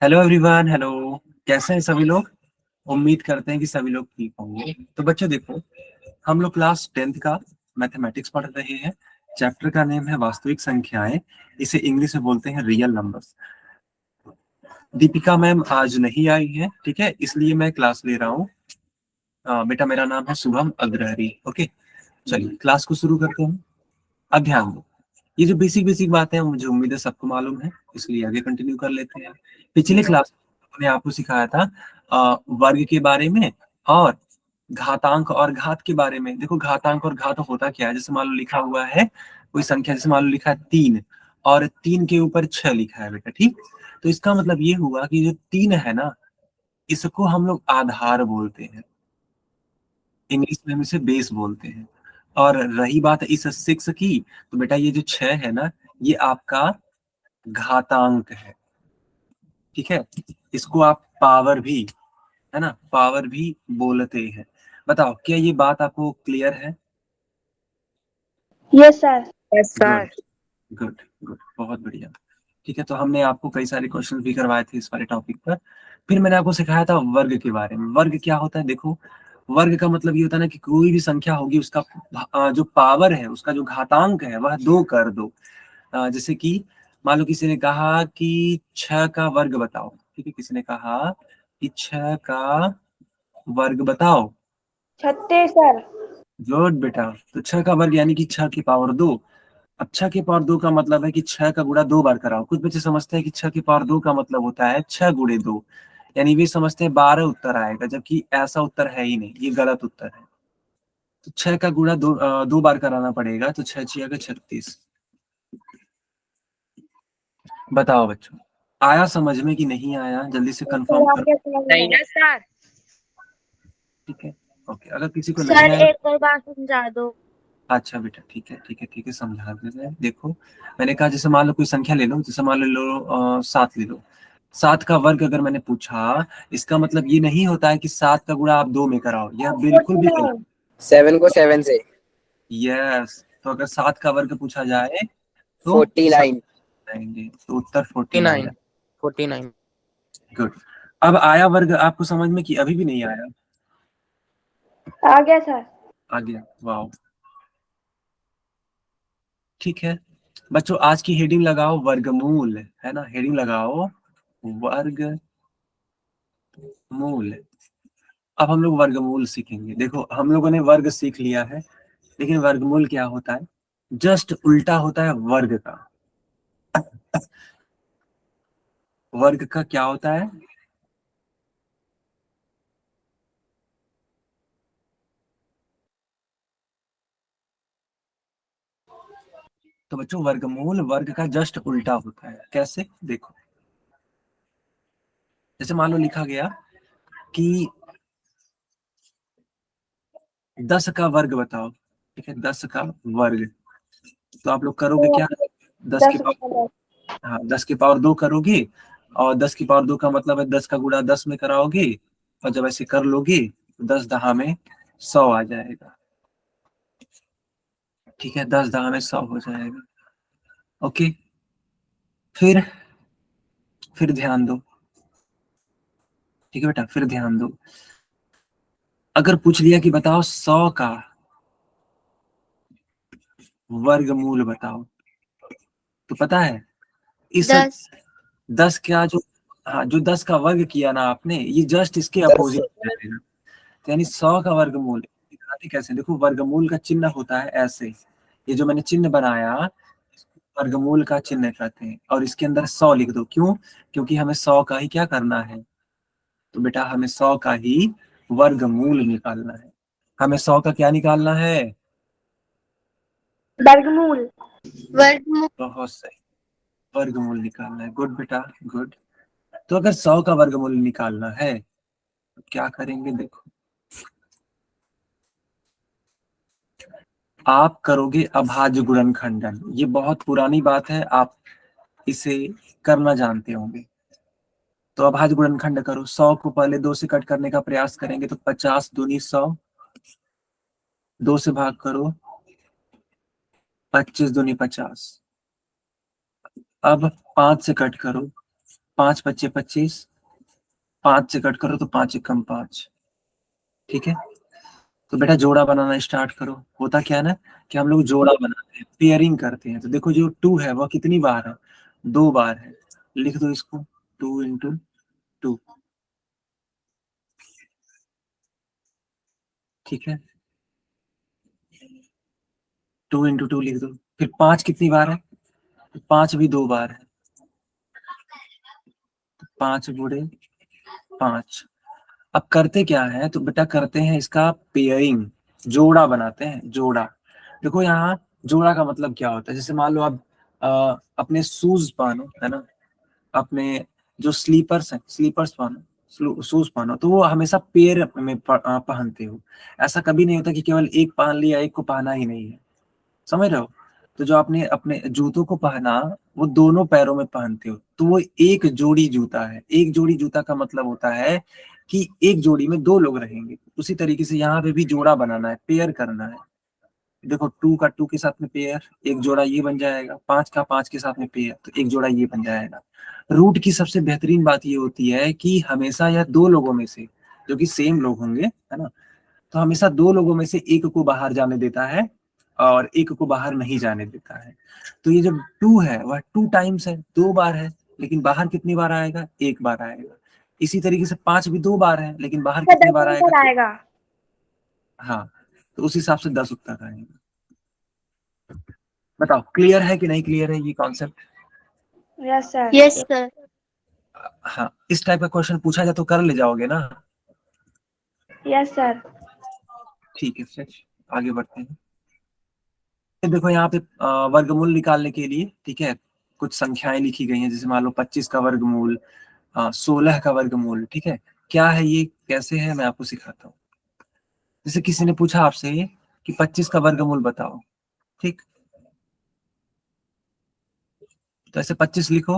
Hello everyone. Hello, कैसे हैं सभी लोग? उम्मीद करते हैं कि सभी लोग ठीक होंगे। तो बच्चों देखो, हम लोग क्लास 10th का मैथमेटिक्स पढ़ रहे हैं। चैप्टर का नेम है वास्तविक संख्याएं। इसे इंग्लिश में बोलते हैं रियल नंबर्स। दीपिका मैम आज नहीं आई है, ठीक है, इसलिए मैं क्लास ले रहा हूँ। बेटा, मेरा नाम है शुभम अग्रहरी। ओके, चलिए क्लास को शुरू करते हैं। अब ध्यान दो, ये जो बेसिक बेसिक बातें हैं मुझे उम्मीद है सबको मालूम है, इसलिए आगे कंटिन्यू कर लेते हैं। पिछले क्लास में मैंने आपको सिखाया था वर्ग के बारे में और घातांक और घात के बारे में। देखो, घातांक और घात होता क्या है। जैसे मान लो लिखा हुआ है कोई संख्या, जैसे मान लो लिखा है 3 और 3 के ऊपर 6 लिखा है बेटा, ठीक। तो इसका मतलब ये हुआ कि जो 3 है ना, इसको हम लोग आधार बोलते हैं। इंग्लिश में हम इसे बेस बोलते हैं। और रही बात इस 6 की, तो बेटा ये जो 6 है ना, ये आपका घातांक है, ठीक है। इसको आप पावर भी, है ना, पावर भी बोलते हैं। बताओ, क्या ये बात आपको क्लियर है? Yes sir. Yes good sir. Good good, बहुत बढ़िया। ठीक है, तो हमने आपको कई सारे क्वेश्चन भी करवाए थे इस वाले टॉपिक पर। फिर मैंने आपको सिखाया था वर्ग के बारे में। वर्ग क्या होता है? देखो, वर्ग का मतलब ये होता है ना कि कोई भी संख्या होगी उसका जो पावर है, उसका जो घातांक है वह 2 कर दो। जैसे कि मान लो किसी ने कहा कि 6 का वर्ग बताओ, ठीक है, किसी ने कहा कि 6 का वर्ग बताओ। 36 सर। गुड बेटा, तो 6 का वर्ग यानी कि 6 की पावर 2। अब 6 की पावर 2 का मतलब है कि 6 का गुणा 2 बार कराओ। कुछ बच्चे समझते हैं कि 6 की पावर 2 का मतलब होता है 6 गुणे 2, यानी वे समझते हैं 12 उत्तर आएगा, जबकि ऐसा उत्तर है ही नहीं, ये गलत उत्तर है। तो 6 का गुणा 2 बार कराना पड़ेगा, तो 6 6 का 36। बताओ बच्चों, आया समझ में कि नहीं आया? जल्दी से कंफर्म सर करो। आगे समझ में नहीं आया। है सर। ठीक है, ओके। अगर किसी को नहीं सर आया, एक और बार समझा दो। अच्छा बेटा, ठीक है ठीक है ठीक है, समझा दे रहे हैं। देखो, मैंने कहा जैसे मान लो कोई संख्या ले लो, जैसे मान लो 7 ले लो। 7 का वर्ग अगर मैंने पूछा, इसका मतलब ये नहीं होता है कि 7 का गुणा आप 2 में कराओ, यह बिल्कुल भी गलत। 49। 7 को 7 से। यस, तो अगर 7 का वर्ग पूछा जाए तो 49। आएंगे, तो उत्तर 49 49। है। 49। गुड। अब आया वर्ग आपको समझ में कि अभी भी नहीं आया? आ गया सर। आ गया, वाह। ठीक है बच्चों, आज की हेडिंग लगाओ वर्गमूल, है ना, हेडिंग लगाओ वर्गमूल। अब हम लोग वर्गमूल सीखेंगे। देखो, हम लोगों ने वर्ग सीख लिया है, लेकिन वर्गमूल क्या होता है? जस्ट उल्टा होता है वर्ग का। वर्ग का क्या होता है? तो बच्चों, वर्गमूल वर्ग का जस्ट उल्टा होता है। कैसे? देखो, जैसे मान लो लिखा गया कि 10 का वर्ग बताओ, ठीक है, 10 का वर्ग। तो आप लोग करोगे क्या? 10 की 10 पावर, हाँ, 10 की पावर 2 करोगे। और 10 की पावर 2 का मतलब है 10 का गुणा 10 में कराओगे। और जब ऐसे कर लोगे तो 10 दहा में 100 आ जाएगा, ठीक है, 10 दहा में 100 हो जाएगा। ओके, फिर ध्यान दो, ठीक है बेटा, फिर ध्यान दो। अगर पूछ लिया कि बताओ 100 का वर्गमूल बताओ, तो पता है इस 10। 10 का जो, हाँ, जो 10 का वर्ग किया ना आपने, ये जस्ट इसके 10। अपोजिट हो जाएगा। तो यानी 100 का वर्गमूल दिखाते कैसे? देखो, वर्गमूल का चिन्ह होता है ऐसे, ये जो मैंने चिन्ह बनाया, वर्गमूल का चिन्ह कहते हैं। और इसके अंदर 100 लिख दो। क्यों? क्योंकि हमें 100 का ही क्या करना है? तो बेटा, हमें 100 का ही वर्गमूल निकालना है। हमें 100 का क्या निकालना है? वर्गमूल। वर्गमूल। बहुत सही, वर्गमूल निकालना है। गुड बेटा, गुड। तो अगर 100 का वर्गमूल निकालना है तो क्या करेंगे? देखो, आप करोगे अभाज्य गुणनखंडन। ये बहुत पुरानी बात है, आप इसे करना जानते होंगे। तो अभाज्य गुणनखंड करो। 100 को पहले 2 से कट करने का प्रयास करेंगे तो 50 दूनी 100, 2 से भाग करो, 25 दूनी 50। अब 5 से कट करो, 5 पच्चे 25, 5 से कट करो तो 5 एकम 5। ठीक है, तो बेटा जोड़ा बनाना स्टार्ट करो। होता क्या है ना कि हम लोग जोड़ा बनाते हैं, पेयरिंग करते हैं। तो देखो जो 2 है वह कितनी बार है, 2 बार है। लिख दो इसको 2 इंटू 2। ठीक है, 2 इंटू 2 लिख दो। फिर 5 कितनी बार है, 5 भी 2 बार है। 5 गुणे 5। अब करते क्या है, तो बेटा करते हैं इसका पेयरिंग, जोड़ा बनाते हैं, जोड़ा। देखो यहाँ जोड़ा का मतलब क्या होता है, जैसे मान लो आप अपने शूज पहनो, है ना, अपने जो स्लीपर्स हैं, स्लीपर्स पहनो, शूज पहनो, तो वो हमेशा पेयर में पहनते हो। ऐसा कभी नहीं होता कि केवल एक पहन लिया, एक को पहना ही नहीं है, समझ रहे हो। तो जो आपने अपने जूतों को पहना, वो दोनों पैरों में पहनते हो, तो वो एक जोड़ी जूता है। एक जोड़ी जूता का मतलब होता है कि एक जोड़ी में 2 लोग रहेंगे। उसी तरीके से यहाँ पे भी जोड़ा बनाना है, पेयर करना है। देखो 2 का 2 के साथ में पेयर, एक जोड़ा ये बन जाएगा। 5 का 5 के साथ में पेयर, तो एक जोड़ा ये बन जाएगा। रूट की सबसे बेहतरीन बात ये होती है कि हमेशा यह 2 लोगों में से, जो कि सेम लोग होंगे, है ना, तो हमेशा 2 लोगों में से एक को बाहर जाने देता है और एक को बाहर नहीं जाने देता है। तो ये जो 2 है वह 2 टाइम्स है, 2 बार है, लेकिन बाहर कितनी बार आएगा, 1 बार आएगा। इसी तरीके से 5 भी 2 बार है, लेकिन बाहर कितने बार आएगा, आएगा। हाँ, तो उस हिसाब से 10 उत्तर आएगा। बताओ क्लियर है कि नहीं क्लियर है ये concept? Yes sir. Yes sir. हाँ, इस टाइप का क्वेश्चन पूछा जाए तो कर ले जाओगे ना? Yes sir. ठीक है, फिर आगे बढ़ते हैं। देखो यहाँ पे वर्गमूल निकालने के लिए, ठीक है, कुछ संख्याएं लिखी गई हैं। जैसे मान लो 25 का वर्गमूल, 16 का वर्गमूल। ठीक है, क्या है ये, कैसे है, मैं आपको सिखाता हूँ। जैसे किसी ने पूछा आपसे कि 25 का वर्गमूल बताओ, ठीक, तो ऐसे 25 लिखो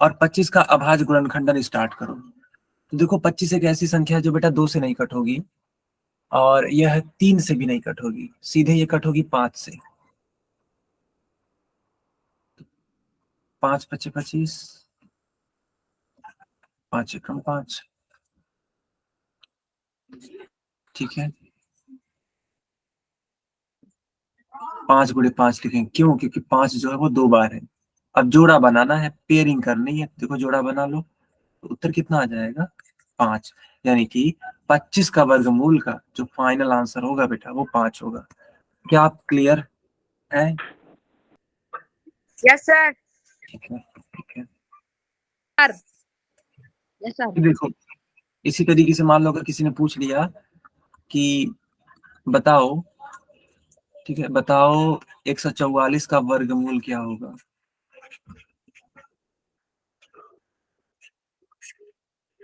और 25 का अभाज्य गुणनखंडन स्टार्ट करो। तो देखो 25 एक ऐसी संख्या है जो बेटा 2 से नहीं कट होगी, और यह 3 से भी नहीं कट होगी, सीधे ये कट होगी 5 से। 5 पच्चे 25, 5 एकम 5। ठीक है, 5 गुणे 5 लिखेंगे, क्यों, क्योंकि 5 जो है वो 2 बार है। अब जोड़ा बनाना है, पेयरिंग करनी है। देखो जोड़ा बना लो, तो उत्तर कितना आ जाएगा, 5। यानी कि 25 का वर्गमूल का जो फाइनल आंसर होगा बेटा वो 5 होगा। क्या आप क्लियर है? Yes sir. ठीक है, ठीक है। सर। Yes sir. देखो इसी तरीके से मान लो अगर किसी ने पूछ लिया कि बताओ, ठीक है, बताओ 144 का वर्गमूल क्या होगा,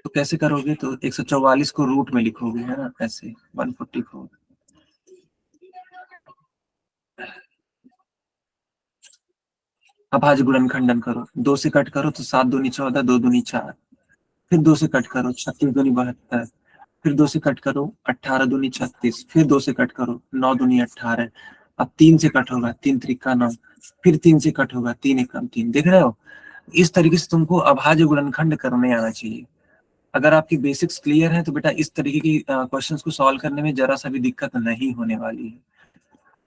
तो कैसे करोगे, तो 144 को रूट में लिखोगे, है ना, ऐसे 144। अभाज्य गुणनखंडन करो, 2 से कट करो तो 7 दूनी 14, 2 दूनी 4। फिर 2 से कट करो, 36 दूनी 72। फिर 2 से कट करो, 18 दूनी 36। फिर 2 से कट करो, 9 दूनी 18। अब 3 से कट होगा, 3 त्रिका 9। फिर 3 से कट होगा, 3 एकम 3। देख रहे हो, इस तरीके से तुमको अभाज्य गुणनखंड करने आना चाहिए। अगर आपकी बेसिक्स क्लियर है तो बेटा इस तरीके की क्वेश्चंस को सॉल्व करने में जरा सा भी दिक्कत नहीं होने वाली है।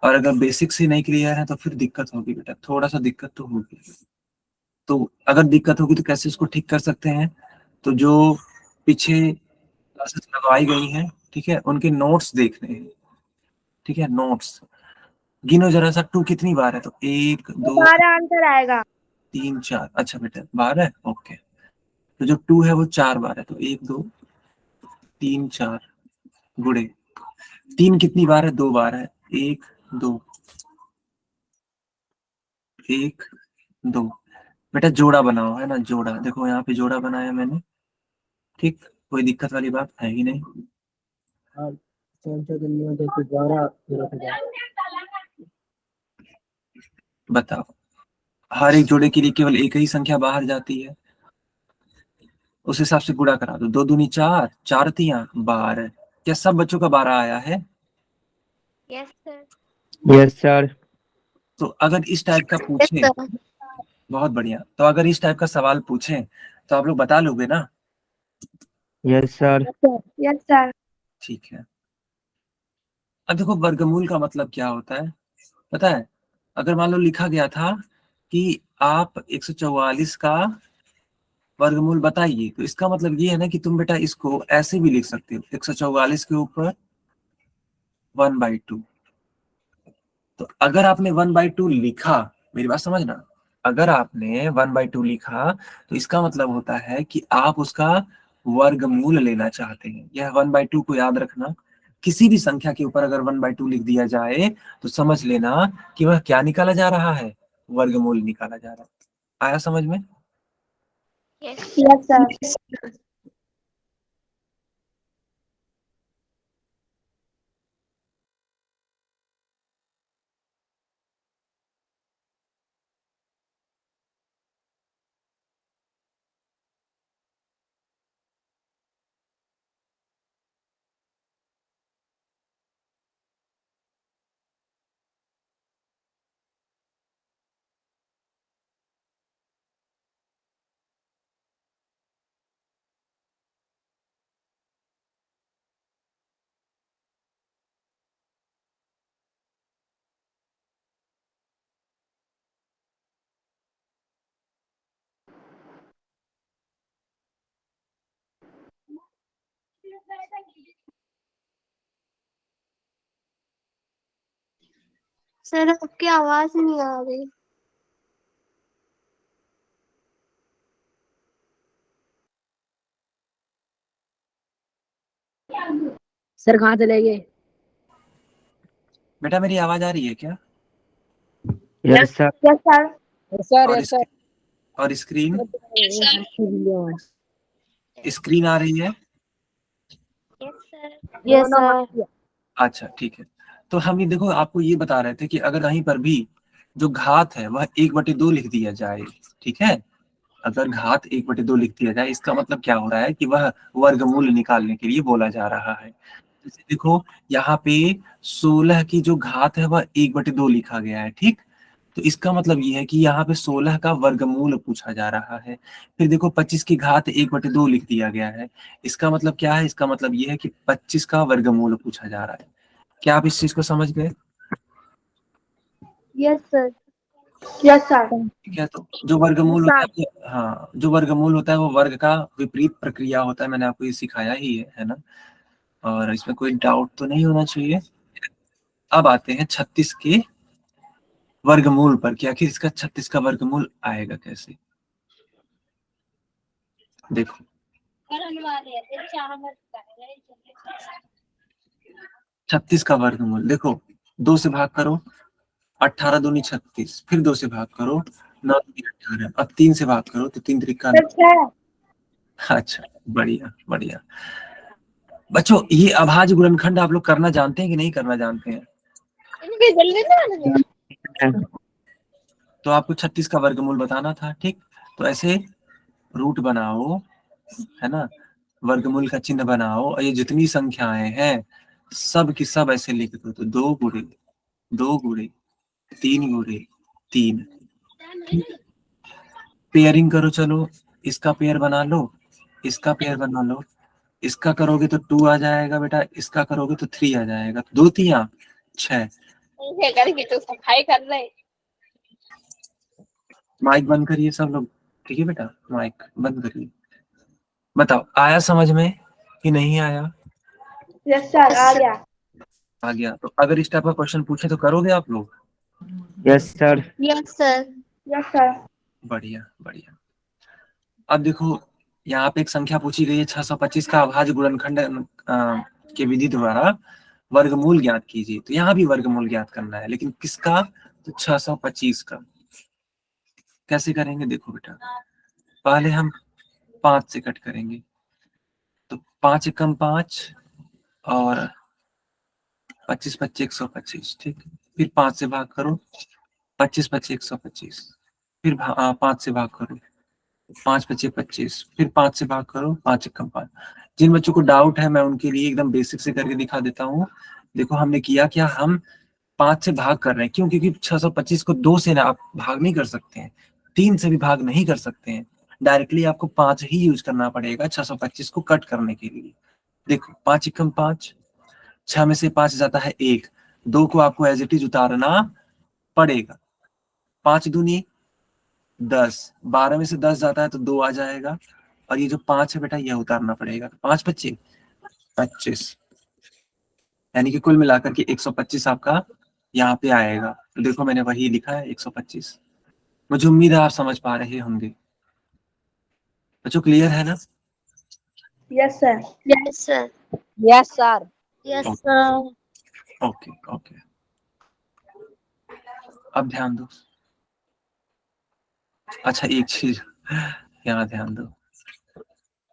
और अगर बेसिक्स ही नहीं क्लियर है तो फिर दिक्कत होगी बेटा, थोड़ा सा दिक्कत तो होगी। तो अगर दिक्कत होगी तो कैसे इसको ठीक कर सकते हैं, तो जो पीछे क्लासेस लगवाई गई हैं, ठीक है, उनके नोट्स देखने हैं। ठीक है, नोट्स गिनो जरा सा, 2 कितनी बार है, तो 1 2 हमारा आंसर आएगा 3 4। अच्छा बेटा 12 है, ओके। तो जो 2 है वो 4 बार है, तो 1 2 3 4 गुणे 3 कितनी बार है, 2 बार है, 1 2 1 2। बेटा जोड़ा बनाओ, है ना, जोड़ा। देखो यहाँ पे जोड़ा बनाया मैंने, ठीक, कोई दिक्कत वाली बात है ही नहीं। बताओ, हर एक जोड़े के लिए केवल एक ही संख्या बाहर जाती है, उस हिसाब से गुणा करा दो। 2 दूनी 4, 4 तिया 12। क्या सब बच्चों का 12 आया है? Yes sir. Yes sir. तो अगर इस टाइप का पूछे, बहुत बढ़िया, तो अगर इस टाइप का सवाल पूछे तो आप लोग बता लोगे ना? Yes sir. Yes sir. ठीक है। अब देखो वर्गमूल का मतलब क्या होता है पता है? अगर मान लो लिखा गया था कि आप 144 का वर्गमूल बताइए, तो इसका मतलब ये है ना कि तुम बेटा इसको ऐसे भी लिख सकते हो, 144 के ऊपर 1/2। तो अगर आपने 1/2 लिखा, मेरी बात समझना, अगर आपने 1/2 लिखा तो इसका मतलब होता है कि आप उसका वर्गमूल लेना चाहते हैं। यह 1/2 को याद रखना। किसी भी संख्या के ऊपर अगर 1/2 लिख दिया जाए तो समझ लेना कि वह क्या निकाला जा रहा है, वर्गमूल निकाला जा रहा है। आया समझ में? Yes sir. सर आपकी आवाज नहीं आ रही। सर कहाँ चले गए? बेटा मेरी आवाज आ रही है क्या? Yes sir. Yes sir. Sir और यस सर। और स्क्रीन स्क्रीन आ रही है? Yes sir. Yes sir. अच्छा ठीक है। तो हम ये देखो आपको ये बता रहे थे कि अगर कहीं पर भी जो घात है वह 1/2 लिख दिया जाए, ठीक है, अगर घात 1/2 लिख दिया जाए, इसका मतलब क्या हो रहा है कि वह वर्गमूल निकालने के लिए बोला जा रहा है। जैसे देखो यहाँ पे 16 की जो घात है वह 1/2 लिखा गया है, ठीक। तो इसका मतलब ये है कि यहाँ पे 16 का वर्गमूल पूछा जा रहा है। फिर देखो 25 की घात 1/2 लिख दिया गया है। इसका मतलब क्या है? इसका मतलब ये है कि 25 का वर्गमूल पूछा जा रहा है। क्या आप इस चीज को समझ गए? Yes sir. Yes sir. ठीक है। तो जो वर्गमूल होता है हाँ, जो वर्गमूल होता है वो वर्ग का विपरीत प्रक्रिया होता है। मैंने आपको ये सिखाया ही है ना? और इसमें कोई डाउट तो नहीं होना चाहिए। अब आते हैं 36 के वर्गमूल पर कि आखिर इसका 36 का वर्गमूल आएगा कैसे। देखो 36 का वर्गमूल देखो, 2 से भाग करो, 18 दूनी 36, फिर 2 से भाग करो, 9 दूनी 18, अब 3 से भाग करो तो 3 त्रिका 9। अच्छा, बढ़िया बढ़िया। बच्चों ये अभाज्य गुणनखंड आप लोग करना जानते हैं कि नहीं करना जानते हैं? तो आपको 36 का वर्गमूल बताना था, ठीक। तो ऐसे रूट बनाओ, है ना, वर्गमूल का चिन्ह बनाओ, और ये जितनी संख्याएं हैं सब की सब ऐसे लिख दो। तो 2 गुणे 3 गुणे 3, पेयरिंग करो। चलो इसका पेयर बना लो, इसका पेयर बना लो। इसका करोगे तो 2 आ जाएगा बेटा, इसका करोगे तो 3 आ जाएगा। 2 3 6। तो सफाई कर रहे। माइक बंद करिए सब लोग, ठीक है बेटा, माइक बंद करिए। बताओ आया समझ में कि नहीं आया? यस सर आ गया। आ गया। तो अगर इस टाइप का क्वेश्चन पूछे तो करोगे आप लोग? Yes sir. Yes sir. Yes sir. बढ़िया बढ़िया। अब देखो यहाँ पे एक संख्या पूछी गई है 625 का अभाज्य गुणनखंड के विधि द्वारा वर्गमूल ज्ञात कीजिए। तो यहाँ भी वर्गमूल ज्ञात करना है, लेकिन किसका? तो 625 का। कैसे करेंगे देखो बेटा, पहले हम 5 से कट करेंगे। तो 5 एकम 5 और 25 25 125, ठीक। फिर 5 से भाग करो, 25 25 125। फिर 5 से भाग करो, 5 25 25। फिर 5 से भाग करो, 5 एकम 5। जिन बच्चों को डाउट है मैं उनके लिए एकदम बेसिक से करके दिखा देता हूँ। देखो हमने किया क्या, हम 5 से भाग कर रहे हैं। क्यों? क्योंकि 625 को 2 से ना आप भाग नहीं कर सकते हैं, 3 से भी भाग नहीं कर सकते हैं। डायरेक्टली आपको 5 ही यूज करना पड़ेगा 625 को कट करने के लिए। देखो 5 एकम 5, 6 में से 5 जाता है 1, 2 को आपको एज इट इज उतारना पड़ेगा। 5 दूनी 10, 12 में से 10 जाता है तो 2 आ जाएगा, और ये जो 5 है बेटा ये उतारना पड़ेगा। 5 25 25, यानी कि कुल मिलाकर के 125 आपका यहाँ पे आएगा। तो देखो मैंने वही लिखा है 125। मुझे उम्मीद है आप समझ पा रहे होंगे। बच्चों क्लियर है ना? Yes, sir. Yes, sir. Yes sir. Yes, okay sir. Okay okay, अब ध्यान दो। अच्छा एक चीज यहाँ ध्यान दो,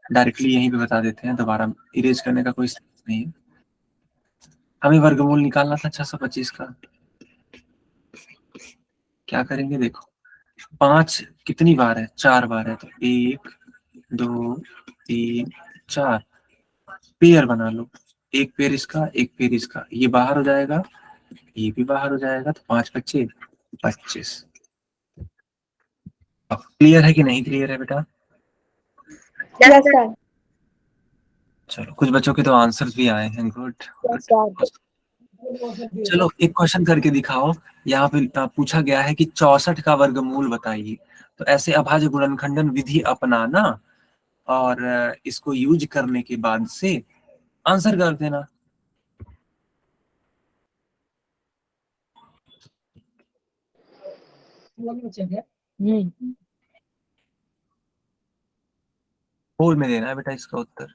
डायरेक्टली यहीं पे बता देते हैं, दोबारा इरेज करने का कोई सेंस नहीं है। हमें वर्गमूल निकालना था 625 का। क्या करेंगे देखो, 5 कितनी बार है? 4 बार है, तो 1 2 3 4 पेयर बना लो। एक पेयर इसका, एक पेयर इसका, ये बाहर हो जाएगा, ये भी बाहर हो जाएगा, तो 5 25 25। क्लियर है कि नहीं क्लियर है बेटा? Yes, sir. चलो कुछ बच्चों के तो आंसर्स भी आए हैं, गुड। Yes sir. चलो एक क्वेश्चन करके दिखाओ। यहाँ पे पूछा गया है कि 64 का वर्गमूल बताइए। तो ऐसे अभाज्य गुणनखंडन विधि अपनाना और इसको यूज करने के बाद से आंसर कर देना। होल में देना है बेटा इसका उत्तर।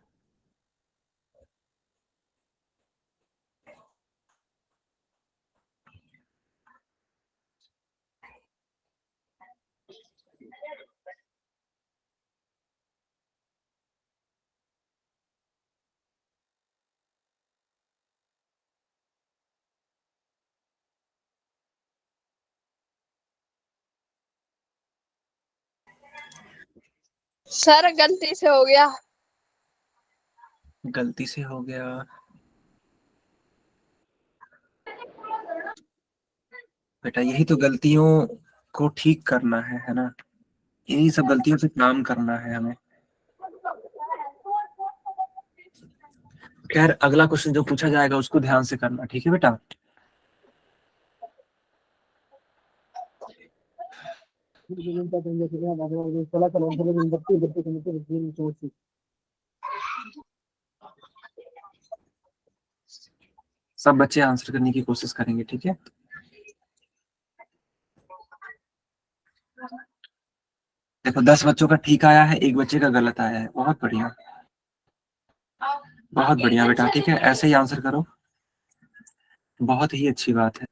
सर गलती से हो गया। गलती से हो गया। बेटा यही तो गलतियों को ठीक करना है ना? यही सब गलतियों से काम करना है हमें। खैर अगला क्वेश्चन जो पूछा जाएगा उसको ध्यान से करना, ठीक है बेटा? सब बच्चे आंसर करने की कोशिश करेंगे, ठीक है? देखो 10 बच्चों का ठीक आया है, एक बच्चे का गलत आया है। बहुत बढ़िया, बहुत बढ़िया बेटा, ठीक है ऐसे ही आंसर करो, बहुत ही अच्छी बात है।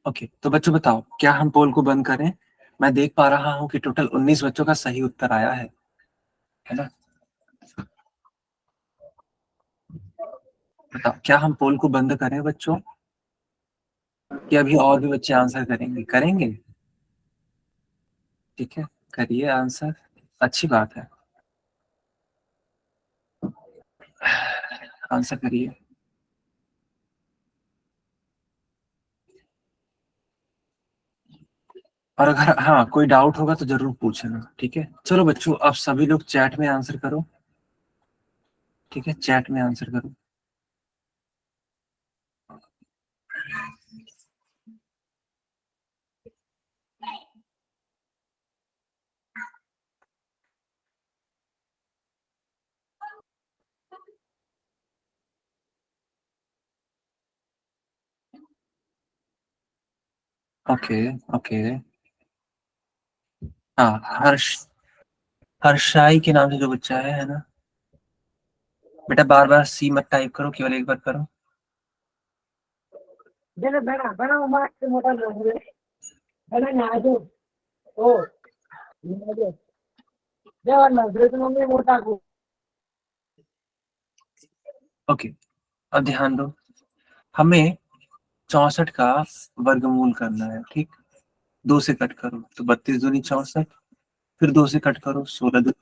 ओके तो बच्चों बताओ, क्या हम पोल को बंद करें? मैं देख पा रहा हूं कि टोटल 19 बच्चों का सही उत्तर आया है ना? बताओ क्या हम पोल को बंद करें बच्चों, कि अभी और भी बच्चे आंसर करेंगे? करेंगे, ठीक है करिए आंसर, अच्छी बात है, आंसर करिए। और अगर हाँ कोई डाउट होगा तो जरूर पूछना, ठीक है। चलो बच्चों, आप सभी लोग चैट में आंसर करो, ठीक है, चैट में आंसर करो। Okay okay. हाँ, हर्षाई के नाम से जो बच्चा है ना, बेटा बार बार सी मत टाइप करो, केवल एक बार करो। ओके, अब ध्यान दो, हमें 64 का वर्गमूल करना है, ठीक। 2 से कट करो तो 32 दूनी 64, फिर 2 से कट करो 16,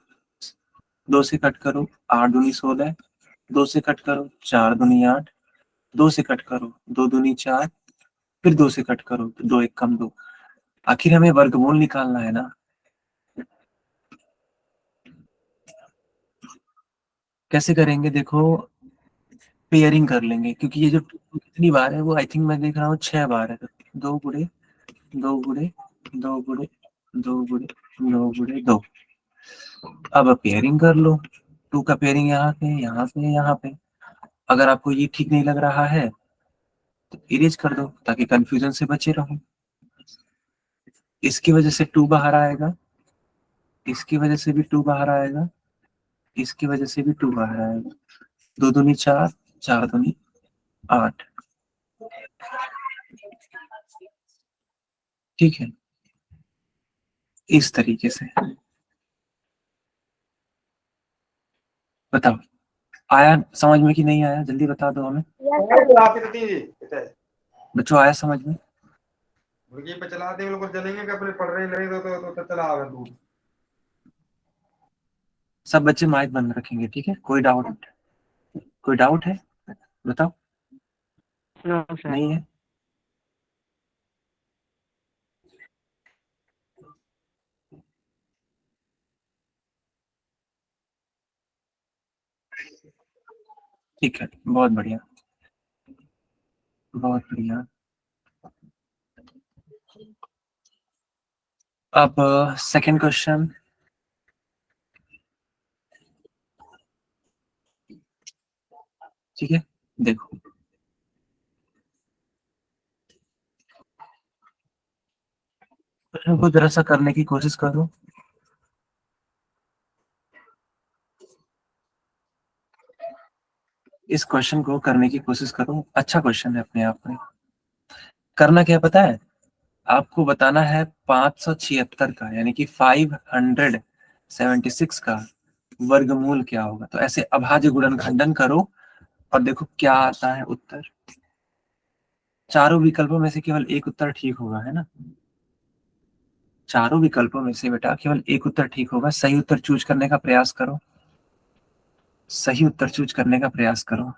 2 से कट करो 8 दूनी 16, 2 से कट करो 4 दूनी 8, 2 से कट करो 2 दूनी 4, फिर 2 से कट करो तो 2 एक कम 2। आखिर हमें वर्गमूल निकालना है ना। कैसे करेंगे देखो, पेयरिंग कर लेंगे, क्योंकि ये जो कितनी बार है वो आई थिंक मैं देख रहा हूँ 6 बार है। 2 गुणे 2 गुणे 2 गुणे 2 गुणे 2 गुणे 2। अब पेयरिंग कर लो, 2 का पेयरिंग यहाँ पे यहाँ पे यहाँ पे। अगर आपको ये ठीक नहीं लग रहा है तो इरेज कर दो ताकि कंफ्यूजन से बचे रहो। इसकी वजह से 2 बाहर आएगा, इसकी वजह से भी 2 बाहर आएगा, इसकी वजह से भी 2 बाहर आएगा। 2 दूनी 4, 4 दूनी 8, ठीक है। इस तरीके से बताओ, आया समझ में कि नहीं आया, जल्दी बता दो हमें बच्चों, आया समझ में? मुर्गी पे चलाते हैं लोग चलेंगे कि अपने पढ़ रहे नहीं तो चला आवे दूर। सब बच्चे माइक बंद रखेंगे, ठीक है। कोई डाउट, कोई डाउट है बताओ? नहीं है? ठीक है, बहुत बढ़िया, बहुत बढ़िया। अब सेकंड क्वेश्चन, ठीक है। देखो, प्रश्न को जरा सा करने की कोशिश करो। इस क्वेश्चन को करने की कोशिश करो, अच्छा क्वेश्चन है अपने आप में। करना क्या पता है आपको? बताना है 576 का, यानी कि 576 का वर्गमूल क्या होगा। तो ऐसे अभाज्य गुणनखंडन करो और देखो क्या आता है उत्तर। चारों विकल्पों में से केवल एक उत्तर ठीक होगा, है ना। चारों विकल्पों में से बेटा केवल एक उत्तर ठीक होगा। सही उत्तर चूज करने का प्रयास करो, सही उत्तर चूज करने का प्रयास करो।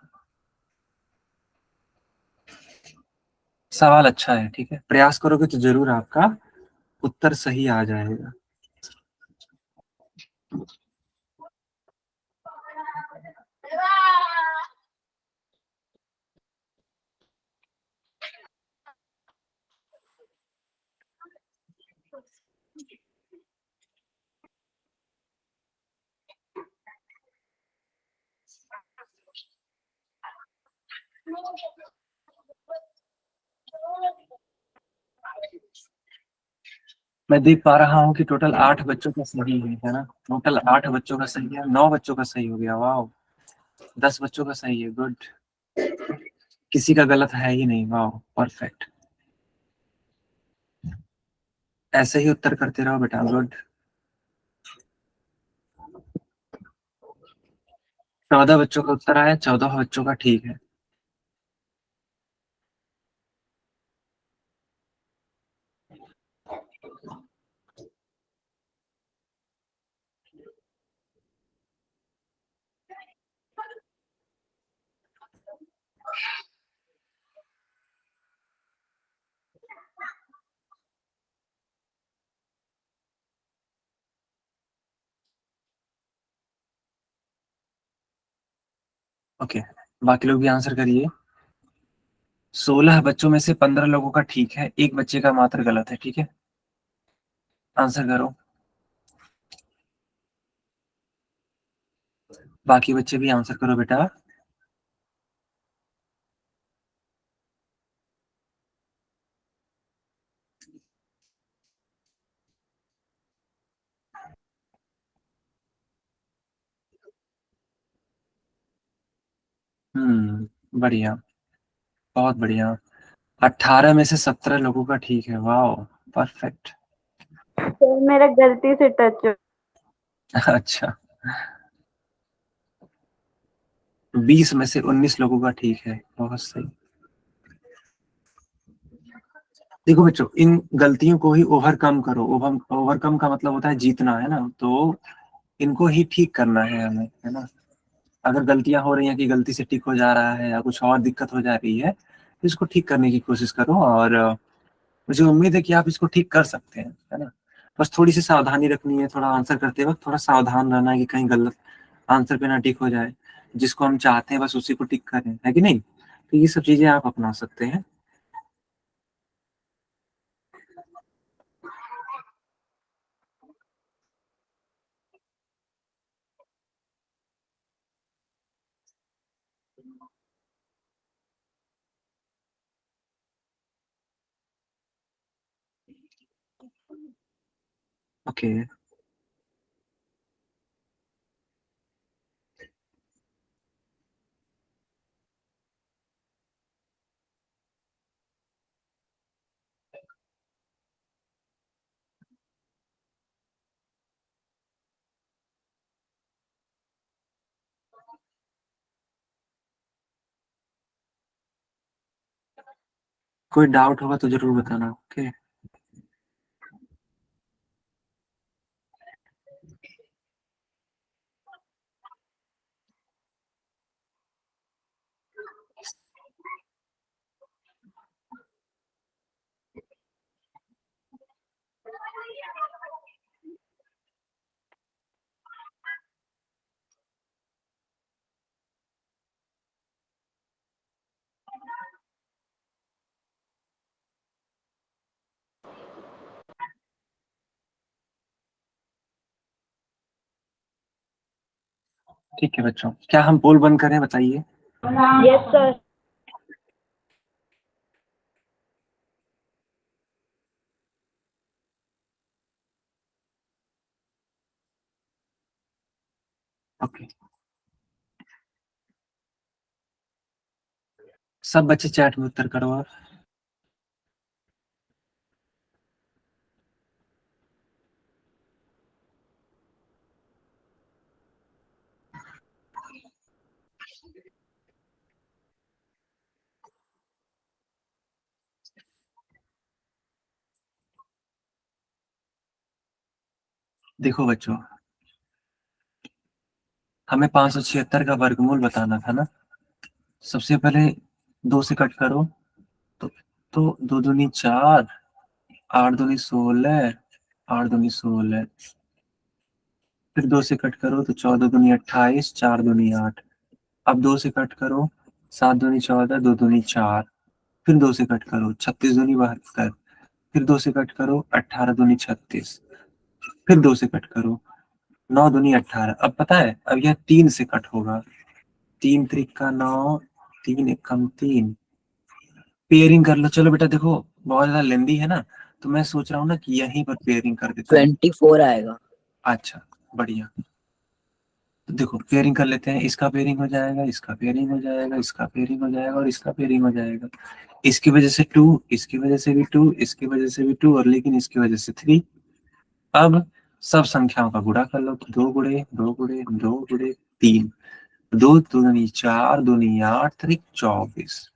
सवाल अच्छा है, ठीक है। प्रयास करोगे तो जरूर आपका उत्तर सही आ जाएगा। मैं देख पा रहा हूँ कि टोटल 8 बच्चों का सही है ना। टोटल 8 बच्चों का सही है, 9 बच्चों का सही हो गया, वाह। 10 बच्चों का सही है, गुड। किसी का गलत है ही नहीं, वाह, परफेक्ट। ऐसे ही उत्तर करते रहो बेटा, गुड। 14 बच्चों का उत्तर आया, 14 बच्चों का ठीक है। ओके, बाकी लोग भी आंसर करिए। 16 बच्चों में से 15 लोगों का ठीक है, एक बच्चे का मात्र गलत है। ठीक है, आंसर करो। बाकी बच्चे भी आंसर करो बेटा। बढ़िया, बहुत बढ़िया। 18 में से 17 लोगों का ठीक है। वाह, परफेक्ट। सर मेरा गलती से टच हो। अच्छा, 20 में से 19 लोगों का ठीक है। बहुत सही। देखो बच्चों, इन गलतियों को ही ओवरकम करो। ओवरकम का मतलब होता है जीतना, है ना। तो इनको ही ठीक करना है हमें, है ना। अगर गलतियां हो रही हैं कि गलती से टिक हो जा रहा है या कुछ और दिक्कत हो जा रही है, तो इसको ठीक करने की कोशिश करो। और मुझे उम्मीद है कि आप इसको ठीक कर सकते हैं, है ना। बस थोड़ी सी सावधानी रखनी है, थोड़ा आंसर करते वक्त थोड़ा सावधान रहना है कि कहीं गलत आंसर पे ना टिक हो जाए। जिसको हम चाहते हैं बस उसी को टिक करें, है कि नहीं। तो ये सब चीजें आप अपना सकते हैं। ओके, कोई डाउट होगा तो जरूर बताना। ओके, ठीक है बच्चों, क्या हम पोल बंद करें, बताइए। Yes sir. ओके, सब बच्चे चैट में उत्तर करो आप। देखो बच्चों, हमें 576 का वर्गमूल बताना था ना। सबसे पहले 2 से कट करो, तो दो दूनी 4, 8 दूनी 16, 8 दूनी 16। फिर 2 से कट करो तो 14 दूनी 28, 4 दूनी 8। अब 2 से कट करो, 7 दूनी 14, 2 दूनी 4। फिर 2 से कट करो, 36 दूनी 72। फिर 2 से कट करो, 18 दूनी 36। फिर 2 से कट करो, 9 दूनी 18। अब पता है, अब यह 3 से कट होगा। 3 त्रिक का 9, 3 एकम 3। पेयरिंग कर लो। चलो बेटा देखो, बहुत ज्यादा लेंदी है ना, तो मैं सोच रहा हूँ ना कि यहीं पर पेयरिंग कर देता हूँ। 24 आएगा। अच्छा, बढ़िया। तो देखो पेयरिंग कर लेते हैं। इसका पेयरिंग हो जाएगा, इसका पेयरिंग हो जाएगा, इसका पेयरिंग हो जाएगा और इसका पेयरिंग हो जाएगा। इसकी वजह से 2, इसकी वजह से भी 2, इसकी वजह से भी 2, और लेकिन इसकी वजह से 3। अब सब संख्याओं का गुणा कर लो, तो 2 गुणे 2 गुणे 2 गुणे 3। 2 दूनी 4, दूनी 8, त्रिक 24।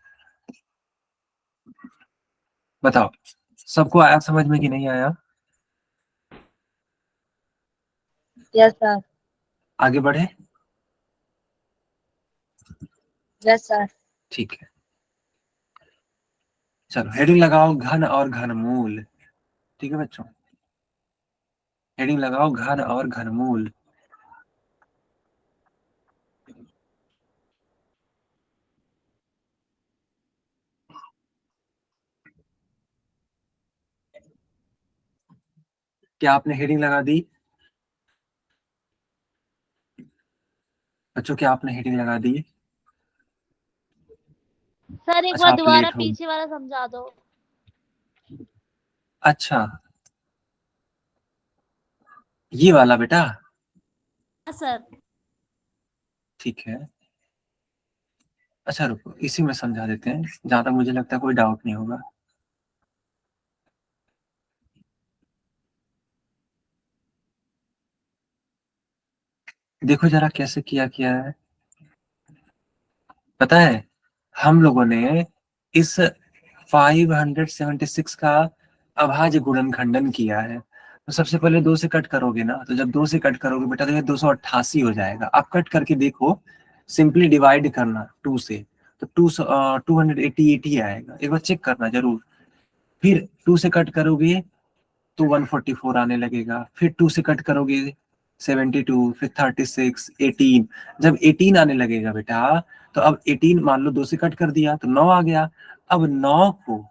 बताओ, सबको आया समझ में कि नहीं आया? Yes sir. आगे बढ़े। Yes sir. ठीक है, चलो हेडिंग लगाओ घन और घनमूल। ठीक है बच्चों, हेडिंग लगाओ घन और घनमूल। क्या आपने हेडिंग लगा दी बच्चों? क्या आपने हेडिंग लगा दी? सर एक अच्छा बार आप दोबारा लेट हो। पीछे वाला समझा दो। अच्छा ये वाला बेटा, सर ठीक है। अच्छा रुको, इसी में समझा देते हैं, जहां तक मुझे लगता है कोई डाउट नहीं होगा। देखो जरा कैसे किया किया है। पता है हम लोगों ने इस 576 का अभाज्य गुणनखंडन किया है। तो सबसे पहले 2 से कट करोगे ना, तो जब 2 से कट करोगे बेटा तो ये 288 हो जाएगा। आप कट करके देखो, सिंपली डिवाइड करना 2 से, तो 280 आएगा। एक बार चेक करना जरूर। फिर 2 से कट करोगे तो 144 आने लगेगा। फिर 2 से कट करोगे 72, फिर 36, 18। जब 18 आने लगेगा बेटा, तो अब 18 मान लो 2 से कट कर दिया तो 9 आ गया। अब 9 को,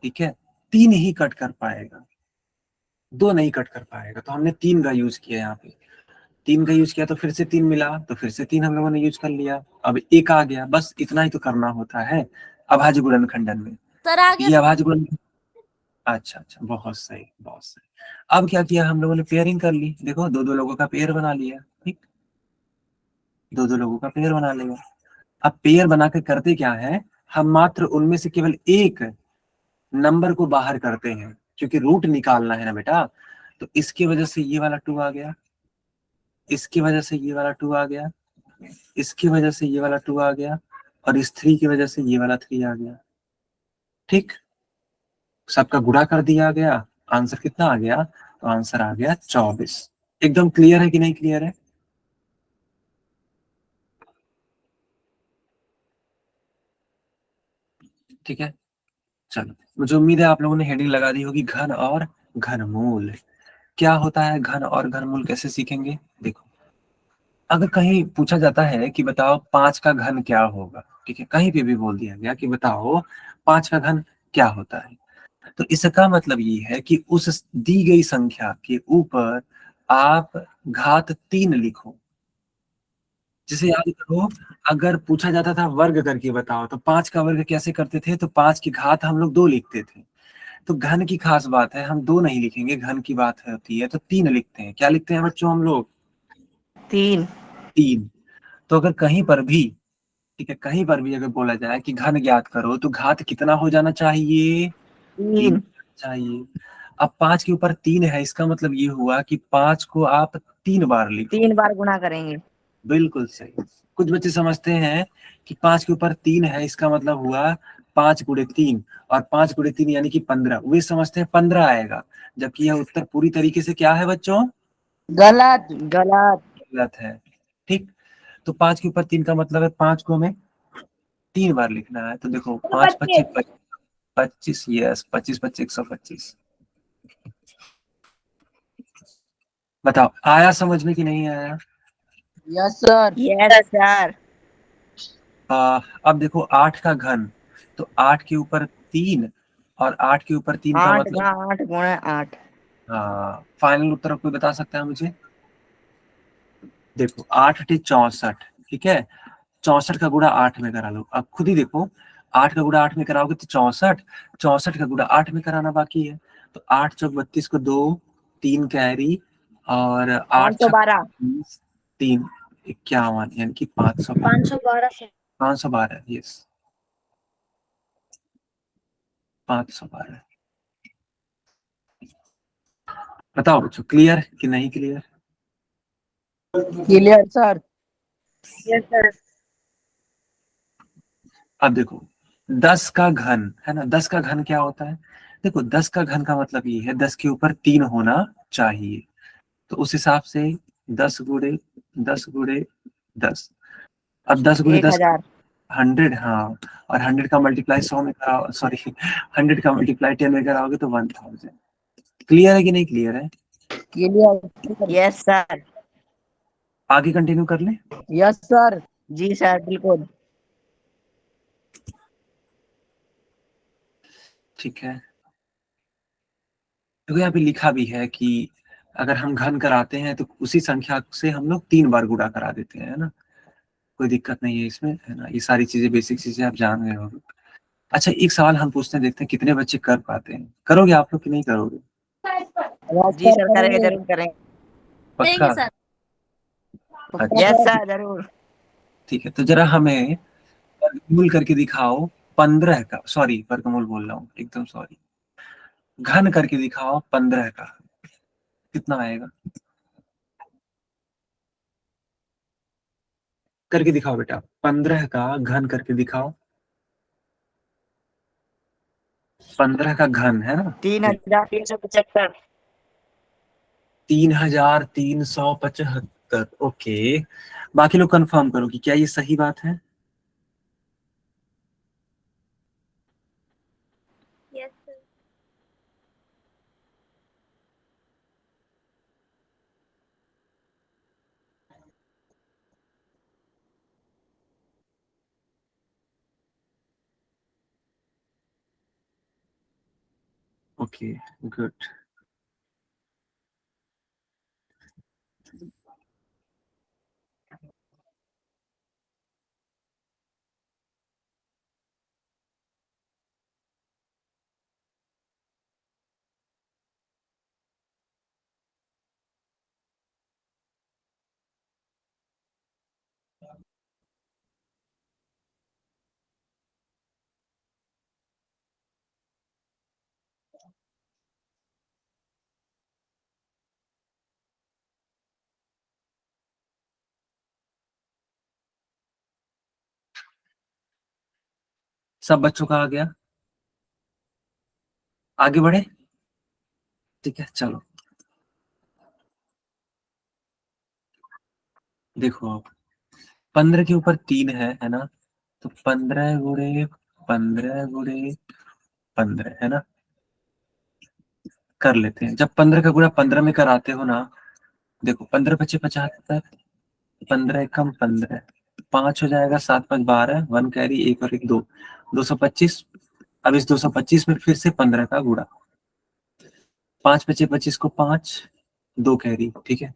ठीक है, 3 ही कट कर पाएगा, 2 नहीं कट कर पाएगा। तो हमने 3 का यूज किया यहाँ पे, 3 का यूज किया तो फिर से 3 मिला, तो फिर से 3 हम लोगों ने यूज कर लिया। अब 1 आ गया। बस इतना ही तो करना होता है अभाज्य गुणनखंडन में। सर आगे ये अभाज्य गुणन, अच्छा अच्छा, बहुत सही बहुत सही। अब क्या किया हम लोगों ने, पेयरिंग कर ली। देखो दो दो लोगों का पेयर बना लिया, ठीक, दो दो लोगों का पेयर बना लिया। अब पेयर बना के करते क्या है, हम मात्र उनमें से केवल एक नंबर को बाहर करते हैं, क्योंकि रूट निकालना है ना बेटा। तो इसकी वजह से ये वाला 2 आ गया, इसकी वजह से ये वाला 2 आ गया, इसकी वजह से ये वाला 2 आ गया, और इस 3 की वजह से ये वाला 3 आ गया। ठीक, सबका गुणा कर दिया गया, आंसर कितना आ गया? तो आंसर आ गया 24। एकदम क्लियर है कि नहीं क्लियर है? ठीक है, चलो मुझे उम्मीद है आप लोगों ने हेडिंग लगा दी होगी, घन और घनमूल। क्या होता है घन और घनमूल, कैसे सीखेंगे? देखो, अगर कहीं पूछा जाता है कि बताओ 5 का घन क्या होगा, ठीक है, कहीं पे भी बोल दिया गया कि बताओ 5 का घन क्या होता है, तो इसका मतलब ये है कि उस दी गई संख्या के ऊपर आप घात 3 लिखो। जैसे याद करो, अगर पूछा जाता था वर्ग करके बताओ, तो 5 का वर्ग कैसे करते थे? तो 5 की घात हम लोग 2 लिखते थे। तो घन की खास बात है, हम 2 नहीं लिखेंगे, घन की बात होती है तो 3 लिखते हैं। क्या लिखते हैं बच्चों हम लोग? 3। 3। तो अगर कहीं पर भी, ठीक है, कहीं पर भी अगर बोला जाए कि घन ज्ञात करो, तो घात कितना हो जाना चाहिए? 3 3। चाहिए। अब 5 के ऊपर 3 है, इसका मतलब ये हुआ कि 5 को आप 3 बार लिखो। 3 बार गुणा करेंगे। बिल्कुल सही। कुछ बच्चे समझते हैं कि 5 के ऊपर 3 है, इसका मतलब हुआ 5 गुणे 3, और 5 गुणे 3 यानी कि 15, वे समझते हैं 15 आएगा, जबकि यह उत्तर पूरी तरीके से क्या है बच्चों? गलत गलत। गलत है। ठीक, तो 5 के ऊपर 3 का मतलब है 5 को हमें 3 बार लिखना है। तो देखो 5 25 25, यस, 25 25 125। बताओ आया समझ में कि नहीं आया? Yes sir. Yes sir. अब देखो 8 का घन, तो 8 के ऊपर 3, और 8 के ऊपर 3 का 8 मतलब, का 8 गुणे 8। हाँ, फाइनल उत्तर कोई बता सकता है मुझे? देखो 8 × 64, ठीक है, 64 का गुणा 8 में करा लो। अब खुद ही देखो, 8 का गुणा 8 में कराओगे तो 64, 64 का गुणा 8 में कराना बाकी है। तो 8 चौक 32 को 2, 3 कैरी, और 8 छक 512। 3 51, यानी कि 512। 512 से 512, यस, 512। बताओ बच्चों, क्लियर कि नहीं clear? Clear sir. Yes sir. अब देखो 10 का घन है ना, 10 का घन क्या होता है? देखो 10 का घन का मतलब ये है 10 के ऊपर 3 होना चाहिए। तो उस हिसाब से 10 गुणे 10 गुणे 10, अब 10 गुणे 10 1000। 100, हाँ, और 100 का मल्टीप्लाई 100 में कराओ, सॉरी 100 का मल्टीप्लाई 10 में कराओगे तो 1000। क्लियर है कि नहीं क्लियर है? क्लियर। Yes sir. आगे कंटिन्यू कर ले। Yes sir. जी सर बिल्कुल। ठीक है, देखो यहाँ पे लिखा भी है कि अगर हम घन कराते हैं तो उसी संख्या से हम लोग 3 बार गुणा करा देते हैं, है ना। कोई दिक्कत नहीं है इसमें, है ना। ये सारी चीजें, बेसिक चीजें आप जान गए होंगे। अच्छा, एक सवाल हम पूछते हैं, देखते हैं कितने बच्चे कर पाते हैं। करोगे आप लोग कि नहीं करोगे? जी सर, करेंगे, जरूर करेंगे। पक्का? देंगे सर। अच्छा यस सर, जरूर। ठीक है, तो जरा हमें वर्गमूल करके दिखाओ 15 का। सॉरी, वर्गमूल बोल रहा हूँ, एकदम सॉरी। घन करके दिखाओ 15 का, कितना आएगा? करके दिखाओ बेटा, 15 का घन करके दिखाओ। 15 का घन, है ना। 3375। 3375। ओके, बाकी लोग कंफर्म करो कि क्या ये सही बात है। Yes sir. Okay, good. सब बच्चों का आ गया? आगे बढ़े? ठीक है, चलो देखो अब 15 के ऊपर 3 है ना। तो 15 गुणे 15 है ना। कर लेते हैं, जब 15 का गुणा 15 में कराते हो ना, देखो 15 पच्चीस 75, 15 एकम 15, 5 हो जाएगा, 7 5 12, 1 कैरी, 1 और 1 2, 225। अब इस 225 में फिर से 15 का गुणा, 5 पच्चीस 25 को 5, 2 कैरी, ठीक है।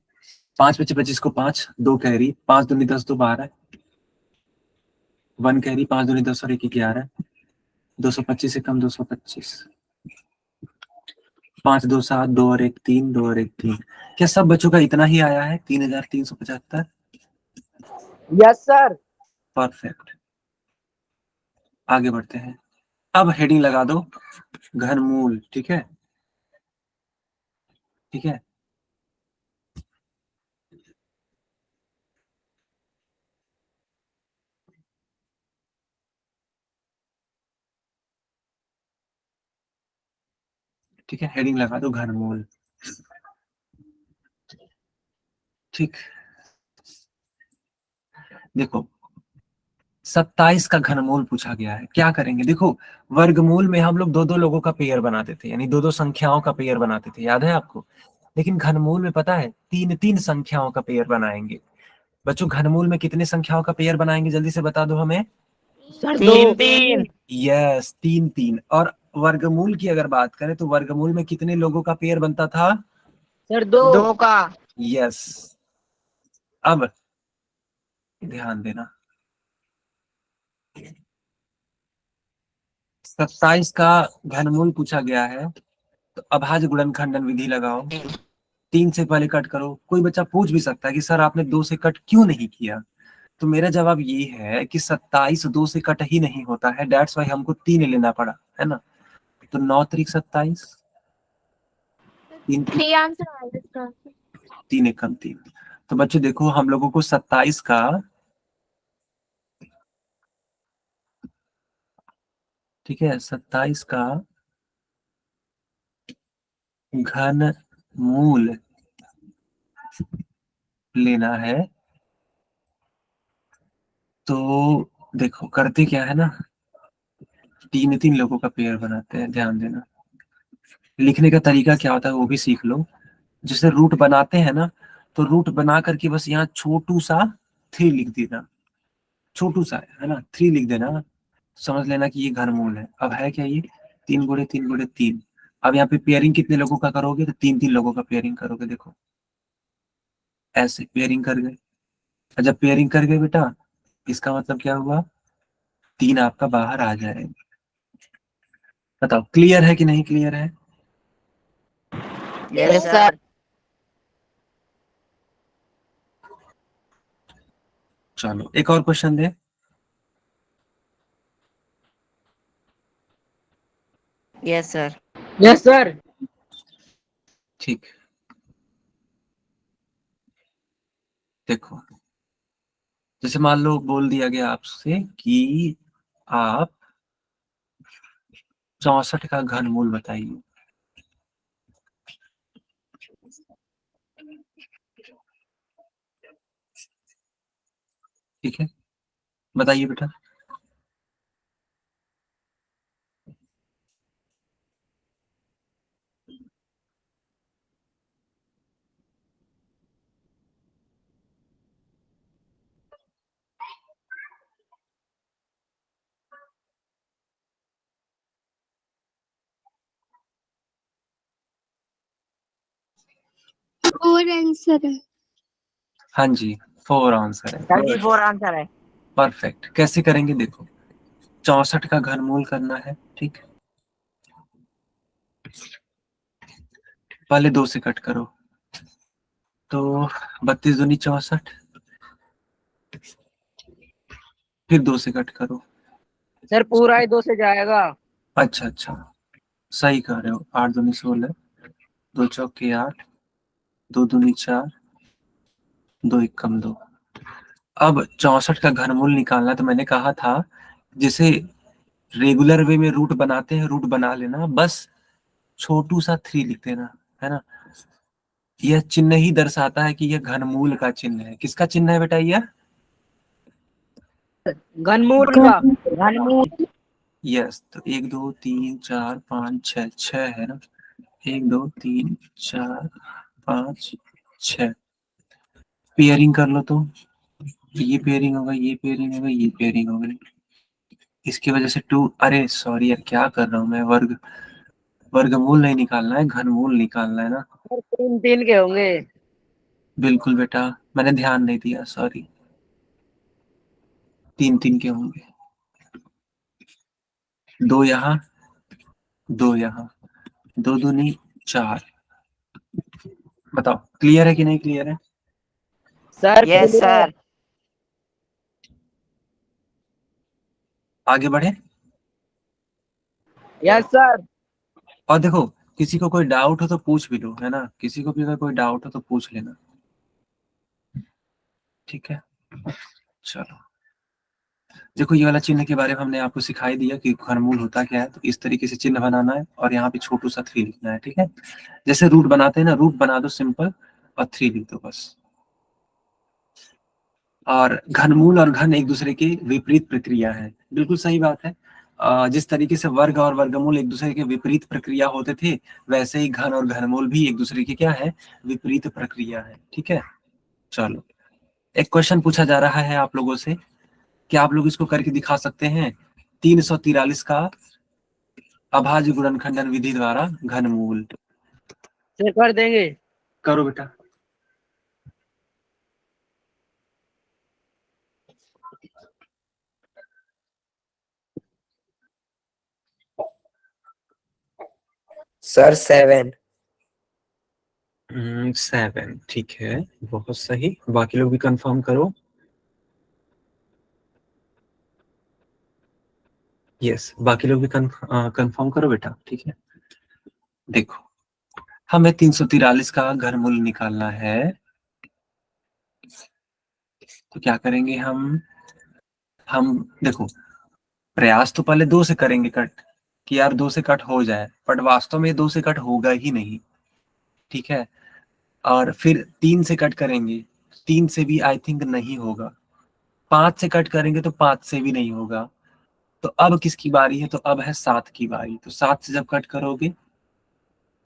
5 पच्चीस 25 को 5, 2 कैरी, 5 दूनी 10 2 12, 1 कैरी, 5 दूनी 10 और 1 11, 225 से कम 225, 5 2 7, 2 और 1 3, 2 और 1 3। क्या सब बच्चों का इतना ही आया है, 3375? Yes sir. परफेक्ट, आगे बढ़ते हैं। अब हेडिंग लगा दो घनमूल, ठीक है। ठीक है, ठीक है, हेडिंग लगा दो घनमूल। ठीक, देखो 27 का घनमूल पूछा गया है, क्या करेंगे। देखो वर्गमूल में हम लोग दो दो लोगों का पेयर बनाते थे, यानी दो दो संख्याओं का पेयर बनाते थे, याद है आपको। लेकिन घनमूल में पता है तीन तीन संख्याओं का पेयर बनाएंगे। बच्चों घनमूल में कितने संख्याओं का पेयर बनाएंगे, जल्दी से बता दो हमें। सर, 3 3। यस, 3 3। और वर्गमूल की अगर बात करें तो वर्गमूल में कितने लोगों का पेयर बनता था? सर, 2 का। यस, अब ध्यान देना, 27 का घनमूल पूछा गया है, तो अभाज्य गुणनखंडन विधि लगाओ। 3 से पहले कट करो। कोई बच्चा पूछ भी सकता है कि सर आपने 2 से कट क्यों नहीं किया, तो मेरा जवाब ये है कि 27 2 से कट ही नहीं होता है, डेट्स वाई हमको 3 लेना पड़ा, है ना। तो 9 3 27, 3 3 आंसर आएगा इसका। 3 एकम 3। तो बच्चों देखो हम लोगों को 27 का, ठीक है, 27 का घन मूल लेना है। तो देखो करते क्या है ना, 3 3 लोगों का पेयर बनाते हैं, ध्यान देना। लिखने का तरीका क्या होता है वो भी सीख लो। जैसे रूट बनाते हैं ना, तो रूट बना करके बस यहाँ छोटू सा 3 लिख देना, छोटू सा है ना, 3 लिख देना, समझ लेना कि ये घनमूल है। अब है क्या ये, 3 गुणे 3 गुणे 3, अब यहाँ पे पेयरिंग कितने लोगों का करोगे, तो 3-3 लोगों का पेयरिंग करोगे। देखो ऐसे पेयरिंग कर गए, और जब पेयरिंग कर गए बेटा, इसका मतलब क्या हुआ, 3 आपका बाहर आ जाएगा। बताओ क्लियर है कि नहीं क्लियर है? Yes sir. चलो एक और क्वेश्चन दे। Yes sir. Yes sir. ठीक, देखो जैसे मान लो बोल दिया गया आपसे कि आप 64 का घनमूल बताइए। ठीक है, बताइए बेटा। और आंसर है। हाँ जी, 4 आंसर है। सर जी 4 आंसर है। परफेक्ट। कैसे करेंगे, देखो 64 का घनमूल करना है, ठीक। पहले 2 से कट करो, तो 32 दूनी 64, फिर 2 से कट करो। सर पूरा ही 2 से जाएगा। अच्छा अच्छा, सही कह रहे हो। 8 दूनी 16, 2 चौके 8, 2 दूनी 4, 2 एकम 2। अब 64 का घनमूल निकालना, तो मैंने कहा था जिसे रेगुलर वे में रूट बनाते हैं, रूट बना लेना, बस छोटू सा 3 लिख देना, है ना। यह चिन्ह ही दर्शाता है कि यह घनमूल का चिन्ह है। किसका चिन्ह है बेटा यह? घनमूल का। घनमूल। यस, तो 1 2 3 4 5 6, 6 है ना। 1 2 3 4 5 6, पेयरिंग कर लो, तो ये पेयरिंग होगा, ये पेयरिंग होगा, ये पेयरिंग होगा। इसकी वजह से 2, अरे सॉरी यार, क्या कर रहा हूँ मैं, वर्गमूल नहीं निकालना है, घनमूल निकालना है ना। सर 3-3 के होंगे। बिल्कुल बेटा, मैंने ध्यान नहीं दिया, सॉरी। 3-3 के होंगे, 2 यहाँ, 2 यहाँ, 2 दूनी 4। बताओ क्लियर है कि नहीं क्लियर है? Sir yes sir. आगे बढ़े। Yes sir. और देखो किसी को कोई डाउट हो तो पूछ भी लो, है ना, किसी को भी अगर कोई डाउट हो तो पूछ लेना, ठीक है। चलो देखो, ये वाला चिन्ह के बारे में हमने आपको सिखाई दिया कि घनमूल होता क्या है। तो इस तरीके से चिन्ह बनाना है, और यहाँ पे छोटू सा 3 लिखना है, ठीक है। जैसे रूट बनाते हैं ना, रूट बना दो सिंपल, और 3 लिख दो बस। और घनमूल और घन एक दूसरे की विपरीत प्रक्रिया है, बिल्कुल सही बात है। जिस तरीके से वर्ग और वर्गमूल एक दूसरे के विपरीत प्रक्रिया होते थे, वैसे ही घन और घनमूल भी एक दूसरे की क्या है, विपरीत प्रक्रिया है, ठीक है। चलो एक क्वेश्चन पूछा जा रहा है आप लोगों से, क्या आप लोग इसको करके दिखा सकते हैं? 343 का अभाज्य गुणनखंडन विधि द्वारा घनमूल। सर कर देंगे। करो बेटा। सर 7। 7, ठीक है, बहुत सही। बाकी लोग भी कंफर्म करो। यस, बाकी लोग भी कंफर्म करो बेटा, ठीक है। देखो हमें 343 का घनमूल निकालना है, तो क्या करेंगे हम देखो, प्रयास तो पहले 2 से करेंगे कट, कि यार 2 से कट हो जाए, बट वास्तव में 2 से कट होगा ही नहीं, ठीक है। और फिर 3 से कट करेंगे, 3 से भी आई थिंक नहीं होगा। 5 से कट करेंगे तो 5 से भी नहीं होगा। तो अब किसकी बारी है, तो अब है 7 की बारी। तो 7 से जब कट करोगे,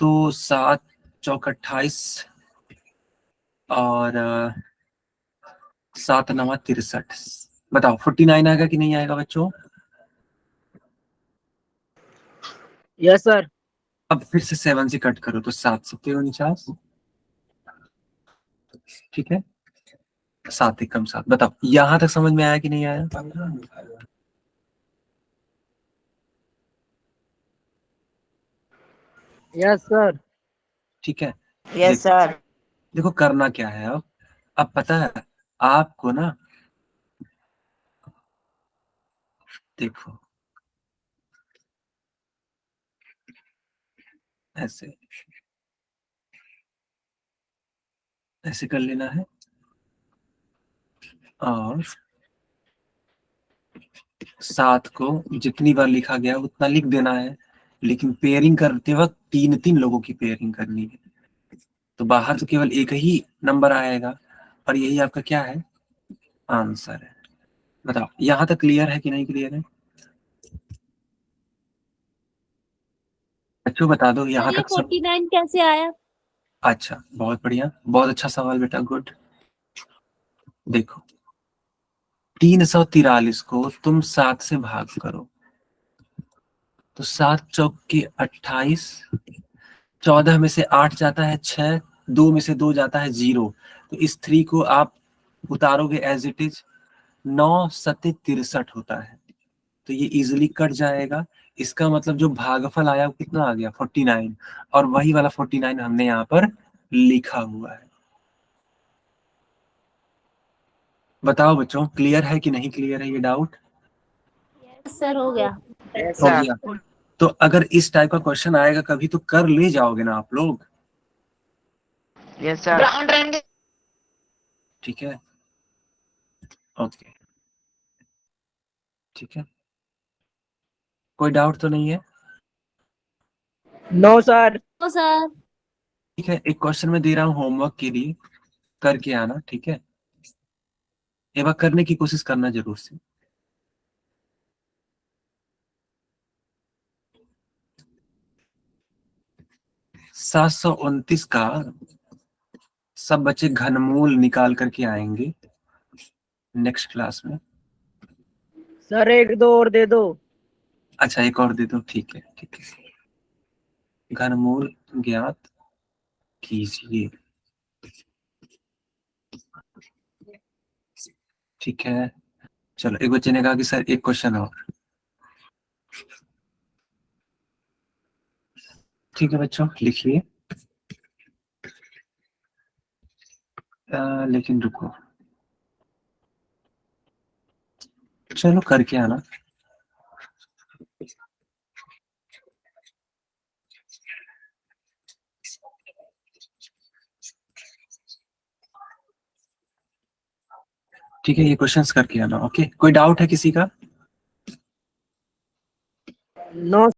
तो 7 चौक 28, और 7 9 63। बताओ 49 आएगा कि नहीं आएगा बच्चों? Yes sir. अब फिर से 7 से कट करो तो 7 7 ठीक है, 7 1 कम 7। बताओ यहां तक समझ में आया कि नहीं आया? Yes sir. ठीक है, यस सर। देखो करना क्या है अब पता है आपको ना, देखो ऐसे ऐसे कर लेना है और 7 को जितनी बार लिखा गया उतना लिख देना है, लेकिन पेयरिंग करते वक्त 3 लोगों की पेयरिंग करनी है, तो बाहर तो केवल एक ही नंबर आएगा और यही आपका क्या है, आंसर है। बताओ यहां तक क्लियर है कि नहीं क्लियर है? बच्चों बता दो यहाँ सर ये तक 49 कैसे आया? अच्छा बहुत बढ़िया, बहुत अच्छा सवाल बेटा, गुड। देखो 343 को तुम 7 से भाग करो तो 7 चौक के 28, 14 में से 8 जाता है 6, 2 में से 2 जाता है 0, तो इस 3 को आप उतारोगे एज इट इज, 9 सत्ते 63 होता है, तो ये इजिली कट जाएगा। इसका मतलब जो भागफल आया वो कितना आ गया, 49, और वही वाला 49 हमने यहाँ पर लिखा हुआ है। बताओ बच्चों क्लियर है कि नहीं क्लियर है ये डाउट? सर हो गया। यस हो सर। गया। तो अगर इस टाइप का क्वेश्चन आएगा कभी तो कर ले जाओगे ना आप लोग, यस सर। ठीक है, ओके, ठीक है, कोई डाउट तो नहीं है? No sir. तो सर ठीक है, एक क्वेश्चन मैं दे रहा हूँ होमवर्क के लिए, करके आना, ठीक है, एक बार करने की कोशिश करना जरूर से। सात 729 का सब बच्चे घनमूल निकाल करके आएंगे नेक्स्ट क्लास में। सर एक दो और दे दो। अच्छा एक और दे दो, ठीक है ठीक है, घनमूल ज्ञात कीजिए, ठीक है। चलो एक बच्चे ने कहा कि सर एक क्वेश्चन और, ठीक है बच्चों लिखिए, लेकिन रुको, चलो करके आना। ठीक है ये क्वेश्चंस करके आना, ओके। कोई डाउट है किसी का? नो